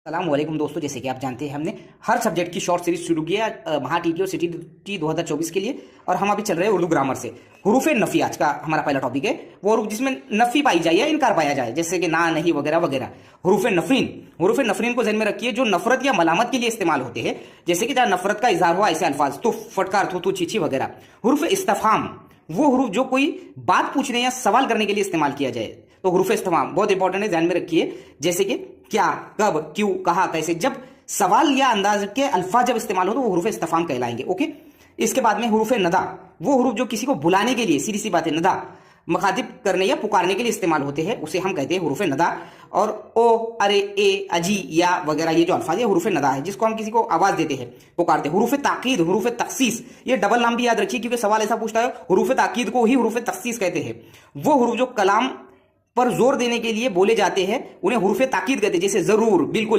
अस्सलामुअलैकुम दोस्तों, जैसे कि आप जानते हैं हमने हर सब्जेक्ट की शॉर्ट सीरीज शुरू की है महा टीटी और सीटीटी 2024 के लिए। और हम अभी चल रहे हैं उर्दू ग्रामर से। हरूफ नफ़ी आज का हमारा पहला टॉपिक है। वो हरूफ जिसमें नफ़ी पाई जाए या इनकार पाया जाए, जैसे कि ना, नहीं वगैरह वगैरह। हरूफ नफरीन को ज़हन में रखिए, जो नफरत या मलामत के लिए इस्तेमाल होते हैं। जैसे कि जहाँ नफरत का इजहार हुआ ऐसे अल्फाज, तो फटकार, थू, छीछी वगैरह। हरूफ इस्तफहाम वो हरूफ जो कोई बात पूछने या सवाल करने के लिए इस्तेमाल किया जाए, तो हरूफ इस्तफहाम बहुत इंपॉर्टेंट है, ध्यान में रखिए। जैसे कि क्या, कब, क्यों, कहा, कैसे, जब सवाल या अंदाज के अल्फाज जब इस्तेमाल हो तो वो हरूफ इस्तफहाम कहलाएंगे। ओके। इसके बाद में हरूफ नदा, वो हरूफ जो किसी को बुलाने के लिए, सीधी सी बात है, नदा मुखातिब करने या पुकारने के लिए इस्तेमाल होते हैं, उसे हम कहते हैं हरूफ नदा। और ओ, अरे, ए, अजी, या वगैरह ये जो अल्फाज है हरूफ नदा है, जिसको हम किसी को आवाज देते हैं, पुकारते हैं। हरूफ ताकीद, हरूफ तखसीस, ये डबल नाम भी याद रखिए क्योंकि सवाल ऐसा पूछता है। हरूफ ताकीद को ही हरूफ तखसीस कहते हैं। वो हरूफ जो कलाम पर जोर देने के लिए बोले जाते हैं उन्हें हरूफ ताकीद कहते हैं, जैसे जरूर, बिल्कुल।